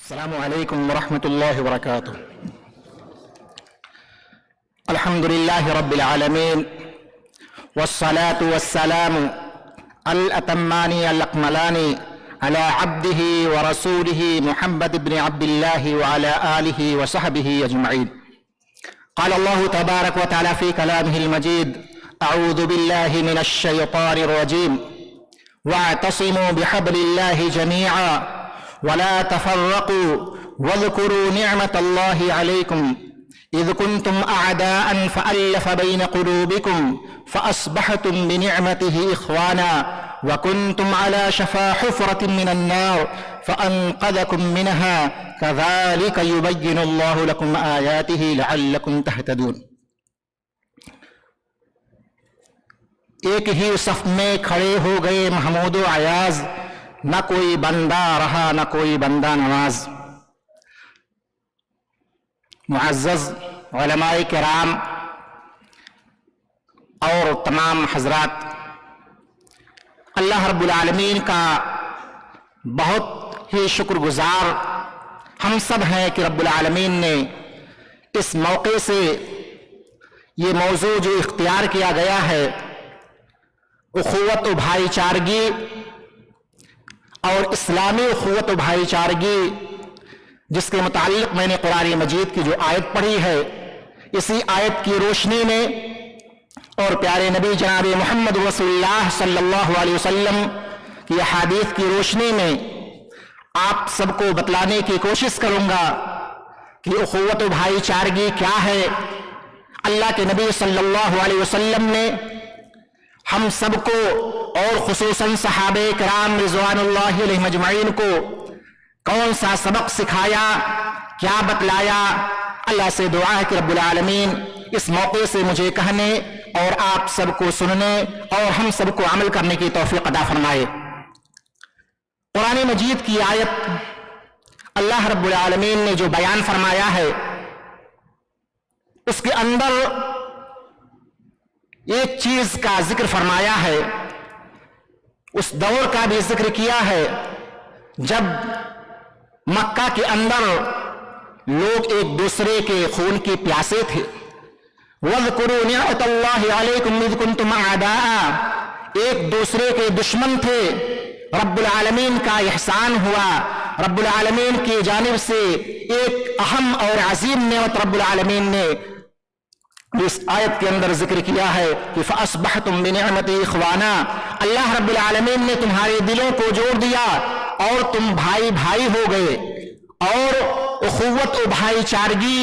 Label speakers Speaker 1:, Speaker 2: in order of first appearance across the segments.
Speaker 1: السلام عليكم ورحمة الله وبركاته. الحمد لله رب العالمين، والصلاة والسلام الأتمان الأكملان على عبده ورسوله محمد بن عبد الله وعلى آله وصحبه أجمعين. قال الله تبارك وتعالى في كلامه المجيد: أعوذ بالله من الشيطان الرجيم، واعتصموا بحبل الله جميعا ولا تفرقوا واذكروا نعمة الله عليكم إذ كنتم أعداء فألف بين قلوبكم فأصبحتم بنعمته إخوانا وكنتم على شفا حفرة من النار فأنقذكم منها كذلك يبين الله لكم آياته لعلكم تهتدون. ایک ہی صف میں کھڑے ہو گئے محمود و ایاز، نہ کوئی بندہ رہا نہ کوئی بندہ نواز. معزز علماء کرام اور تمام حضرات، اللہ رب العالمین کا بہت ہی شکر گزار ہم سب ہیں کہ رب العالمین نے اس موقع سے یہ موضوع جو اختیار کیا گیا ہے، اخوت و بھائی چارگی اور اسلامی اخوت و بھائی چارگی، جس کے متعلق میں نے قرآن مجید کی جو آیت پڑھی ہے، اسی آیت کی روشنی میں اور پیارے نبی جناب محمد رسول اللہ صلی اللہ علیہ وسلم کی احادیث کی روشنی میں آپ سب کو بتلانے کی کوشش کروں گا کہ اخوت و بھائی چارگی کیا ہے. اللہ کے نبی صلی اللہ علیہ وسلم نے ہم سب کو اور خصوصاً صحابہ کرام رضوان اللہ علیہم اجمعین کو کون سا سبق سکھایا، کیا بتلایا. اللہ سے دعا ہے کہ رب العالمین اس موقع سے مجھے کہنے اور آپ سب کو سننے اور ہم سب کو عمل کرنے کی توفیق عطا فرمائے. قرآن مجید کی آیت اللہ رب العالمین نے جو بیان فرمایا ہے، اس کے اندر ایک چیز کا ذکر فرمایا ہے، اس دور کا بھی ذکر کیا ہے جب مکہ کے اندر لوگ ایک دوسرے کے خون کی پیاسے تھے. وَاذْكُرُوا نِعْمَةَ اللَّهِ عَلَيْكُمْ إِذْ كُنْتُمْ أَعْدَاءً، ایک دوسرے کے دشمن تھے. رب العالمین کا احسان ہوا، رب العالمین کی جانب سے ایک اہم اور عظیم نعمت رب العالمین نے اس آیت کے اندر ذکر کیا ہے کہ فَأَصْبَحْتُمْ بِنِعْمَتِهِ إِخْوَانًا، اللہ رب العالمین نے تمہارے دلوں کو جوڑ دیا اور تم بھائی بھائی ہو گئے. اور اخوت و بھائی چارگی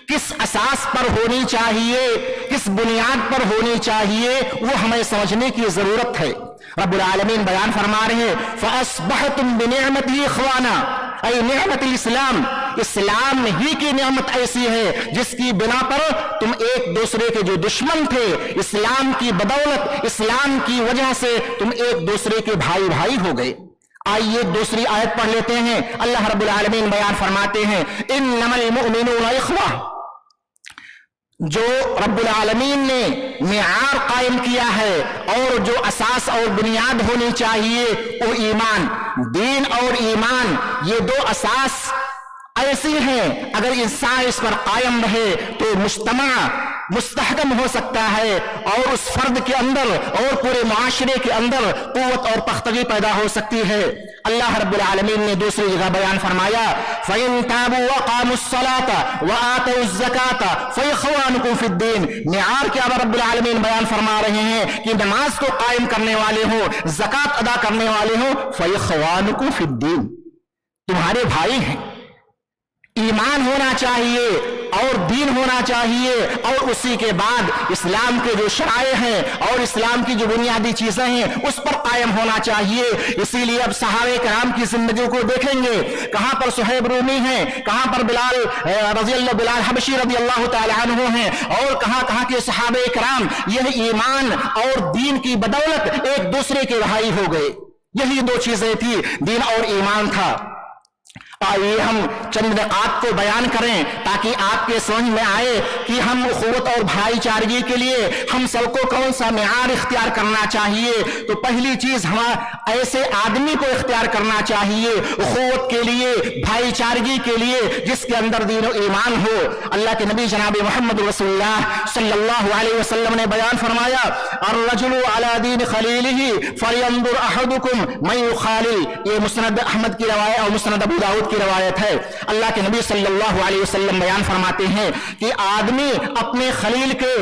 Speaker 1: کس اساس پر ہونی چاہیے، کس بنیاد پر ہونی چاہیے، وہ ہمیں سمجھنے کی ضرورت ہے. رب العالمین بیان فرما رہے ہیں فَأَصْبَحْتُمْ بِنِعْمَتِهِ إِخْوَانًا، اے نعمت الاسلام، اسلام ہی کی نعمت ایسی ہے جس کی بنا پر تم ایک دوسرے کے جو دشمن تھے، اسلام کی بدولت، اسلام کی وجہ سے تم ایک دوسرے کے بھائی بھائی ہو گئے. آئیے دوسری آیت پڑھ لیتے ہیں. اللہ رب العالمین بیان فرماتے ہیں انما المؤمنون اخوہ، جو رب العالمین نے معیار قائم کیا ہے اور جو اساس اور بنیاد ہونی چاہیے وہ ایمان. دین اور ایمان یہ دو اساس ایسی ہیں، اگر انسان اس پر قائم رہے تو مجتمع مستحکم ہو سکتا ہے اور اس فرد کے اندر اور پورے معاشرے کے اندر قوت اور پختگی پیدا ہو سکتی ہے. اللہ رب العالمین نے دوسری جگہ بیان فرمایا فَإِن تَابُوا وَقَامُوا الصَّلَاةَ وَآتَوُا الزَّكَاةَ فَإِخْوَانُكُمْ فِي الدِّينِ. معیار کیا رب العالمین بیان فرما رہے ہیں کہ نماز کو قائم کرنے والے ہوں، زکوٰۃ ادا کرنے والے ہوں، فَإِخْوَانُكُمْ فِي الدِّينِ، تمہارے بھائی ہیں. ایمان ہونا چاہیے اور دین ہونا چاہیے اور اسی کے بعد اسلام کے جو شرائع ہیں اور اسلام کی جو بنیادی چیزیں ہیں اس پر قائم ہونا چاہیے. اسی لیے اب صحابہ کرام کی زندگیوں کو دیکھیں گے، کہاں پر صہیب رومی ہیں، کہاں پر بلال حبشی رضی اللہ تعالی عنہ ہیں، اور کہاں کہاں کے صحابہ کرام یہ ایمان اور دین کی بدولت ایک دوسرے کے بھائی ہو گئے. یہی دو چیزیں تھی، دین اور ایمان تھا. آئیے ہم چند نقاط کو بیان کریں تاکہ آپ کے سمجھ میں آئے کہ ہم اخوت اور بھائی چارگی کے لیے ہم سب کو کون سا معیار اختیار کرنا چاہیے. تو پہلی چیز ایسے آدمی کو اختیار کرنا چاہیے اخوت کے لیے, بھائی چارگی کے لیے, جس کے اندر دین و ایمان ہو. اللہ کے نبی جناب محمد رسول اللہ صلی اللہ علیہ وسلم نے بیان فرمایا, الرجل علی دین خلیلہ فلینظر احدکم من یخالل. یہ مسند احمد کی روایت اور مسند ابو داؤد کی روایت ہے. اللہ کے نبی صلی اللہ علیہ وسلم بیان فرماتے ہیں کہ آدمی اپنے خلیل کے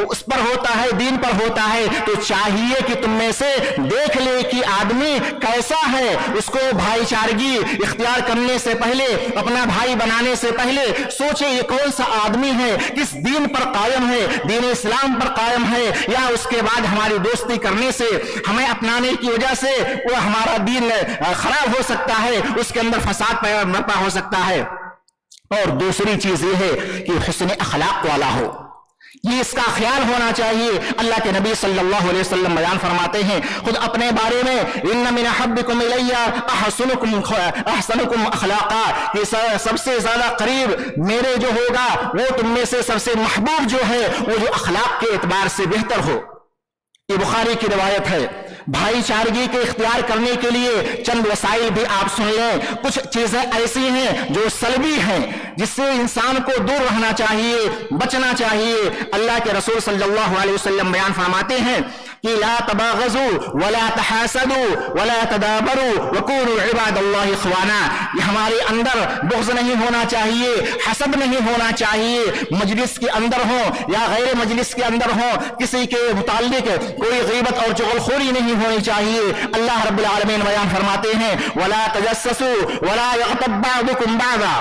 Speaker 1: اس پر ہوتا ہے, دین پر ہوتا ہے, تو چاہیے کہ تم میں سے دیکھ لے کہ آدمی کیسا ہے. اس کو بھائی چارگی اختیار کرنے سے پہلے, اپنا بھائی بنانے سے پہلے سوچے یہ کون سا آدمی ہے, کس دین پر قائم ہے, دین اسلام پر قائم ہے, یا اس کے بعد ہماری دوستی کرنے سے, ہمیں اپنانے کی وجہ سے وہ ہمارا دین خراب ہو سکتا ہے, اس کے اندر فساد برپا ہو سکتا ہے. اور دوسری چیز یہ ہے کہ حسن اخلاق والا ہو, یہ اس کا خیال ہونا چاہیے. اللہ کے نبی صلی اللہ علیہ وسلم بیان فرماتے ہیں خود اپنے بارے میں, ان من احبکم الی احسنکم اخلاقا, کہ سب سے زیادہ قریب میرے جو ہوگا وہ تم میں سے سب سے محبوب جو ہے وہ جو اخلاق کے اعتبار سے بہتر ہو. یہ بخاری کی روایت ہے. بھائی چارگی کے اختیار کرنے کے لیے چند وسائل بھی آپ سن لیں. کچھ چیزیں ایسی ہیں جو سلبی ہیں جس سے انسان کو دور رہنا چاہیے, بچنا چاہیے. اللہ کے رسول صلی اللہ علیہ وسلم بیان فرماتے ہیں کہ لا تباغضوا ولا تحاسدوا ولا تدابروا وكونوا عباد اللہ اخوانا. یہ ہمارے اندر بغض نہیں ہونا چاہیے, حسد نہیں ہونا چاہیے. مجلس کے اندر ہو یا غیر مجلس کے اندر ہو, کسی کے متعلق کوئی غیبت اور چغلخوری نہیں ہونی چاہیے. اللہ رب العالمین بیان فرماتے ہیں ولا تجسسوا ولا يغتب بعضكم بعضا.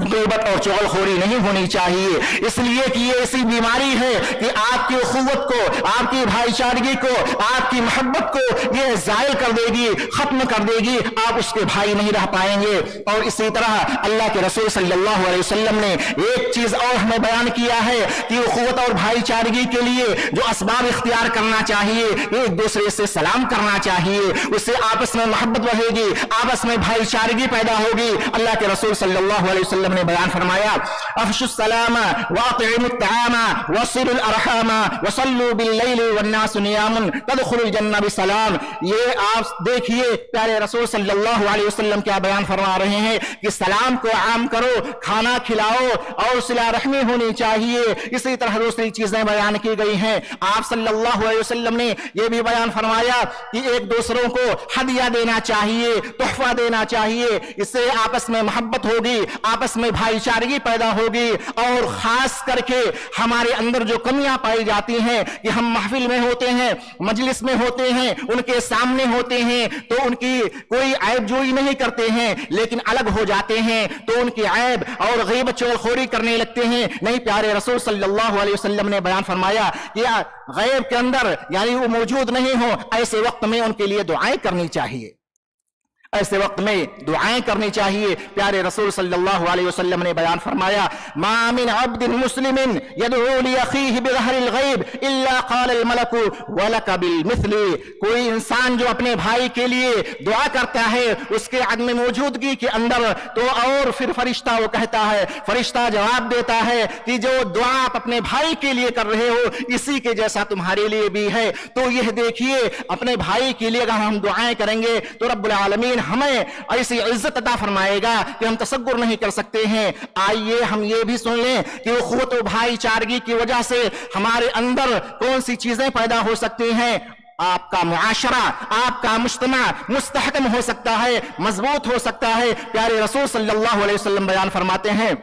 Speaker 1: غیبت اور چغلخوری نہیں ہونی چاہیے, اس لیے کہ یہ ایسی بیماری ہے کہ آپ کی اخوت کو, آپ کی بھائی چارگی کو, آپ کی محبت کو یہ زائل کر دے گی, ختم کر دے گی. آپ اس کے بھائی نہیں رہ پائیں گے. اور اسی طرح اللہ کے رسول صلی اللہ علیہ وسلم نے ایک چیز اور ہمیں بیان کیا ہے کہ اخوت اور بھائی چارگی کے لیے جو اسباب اختیار کرنا چاہیے, ایک دوسرے سے سلام کرنا چاہیے, اس سے آپس میں محبت بڑھے گی, آپس میں بھائی چارگی پیدا ہوگی. اللہ کے رسول صلی اللہ علیہ وسلم نے بیان فرمایا افشوا السلام واطعموا الطعام وصلوا الارحام وصلوا بالليل والناس نيام تدخلوا الجنة بسلام. یہ آپ دیکھیے پیارے رسول صلی اللہ علیہ وسلم کیا بیان فرما رہے ہیں کہ سلام کو عام کرو, کھانا کھلاؤ اور صلہ رحمی ہونی چاہیے. اسی طرح دوسری چیزیں بیان کی گئی ہیں. آپ صلی اللہ علیہ وسلم نے یہ بھی بیان فرمایا کہ ایک دوسروں کو ہدیہ دینا چاہیے, تحفہ دینا چاہیے. اس سے آپس میں محبت ہوگی, آپس میں بھائی چارگی پیدا ہوگی. اور خاص کر کے ہمارے اندر جو کمیاں پائی جاتی ہیں کہ ہم محفل میں ہوتے ہیں, مجلس میں ہوتے ہیں, ان کے سامنے ہوتے ہیں تو ان کی کوئی عیب جوئی نہیں کرتے ہیں, لیکن الگ ہو جاتے ہیں تو ان کی عیب اور غیبت چغلخوری کرنے لگتے ہیں. نہیں, پیارے رسول صلی اللہ علیہ وسلم نے بیان فرمایا کہ غیب کے اندر یعنی وہ موجود نہیں ہو, ایسے وقت میں ان کے لیے دعائیں کرنی چاہیے, ایسے وقت میں دعائیں کرنی چاہیے. پیارے رسول صلی اللہ علیہ وسلم نے بیان فرمایا ما من عبد مسلم يدعو لاخيه بظهر الغیب الا قال الملك ولك بالمثل. کوئی انسان جو اپنے بھائی کے لیے دعا کرتا ہے اس کے عدم موجودگی کے اندر, تو اور پھر فرشتہ وہ کہتا ہے, فرشتہ جواب دیتا ہے کہ جو دعا آپ اپنے بھائی کے لیے کر رہے ہو اسی کے جیسا تمہارے لیے بھی ہے. تو یہ دیکھیے اپنے بھائی کے لیے اگر ہم دعائیں کریں گے تو رب العالمین ہمیں ایسی عزت عطا فرمائے گا کہ ہم تصور نہیں کر سکتے ہیں. آئیے ہم یہ بھی سن لیں کہ اخوت و بھائی چارگی کی وجہ سے ہمارے اندر کون سی چیزیں پیدا ہو سکتی ہیں. آپ کا معاشرہ, آپ کا مجتمع مستحکم ہو سکتا ہے, مضبوط ہو سکتا ہے. پیارے رسول صلی اللہ علیہ وسلم بیان فرماتے ہیں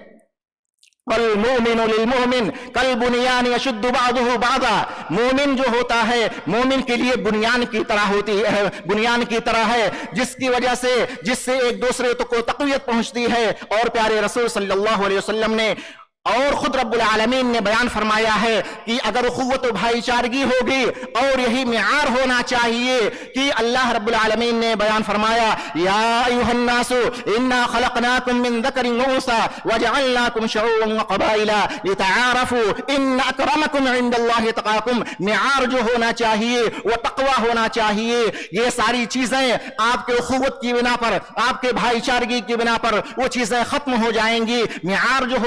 Speaker 1: والمؤمن للمؤمن كالبنيان يشد بعضه بعضا. مومن جو ہوتا ہے مومن کے لیے بنیان کی طرح ہوتی ہے, بنیان کی طرح ہے جس کی وجہ سے جس سے ایک دوسرے کو تقویت پہنچتی ہے. اور پیارے رسول صلی اللہ علیہ وسلم نے اور خود رب العالمین نے بیان فرمایا ہے کہ اگر اخوت و بھائی چارگی ہوگی اور یہی معیار ہونا چاہیے کہ اللہ رب العالمین نے بیان فرمایا یا ایھا الناس انا خلقناکم من ذکر و انثی وجعلناکم شعوبا وقبائل لتعارفوا ان اکرمکم عند اللہ اتقاکم. معیار جو ہونا چاہیے وہ تقوی ہونا چاہیے. یہ ساری چیزیں آپ کے اخوت کی بنا پر, آپ کے بھائی چارگی کی بنا پر وہ چیزیں ختم ہو جائیں گی. معیار جو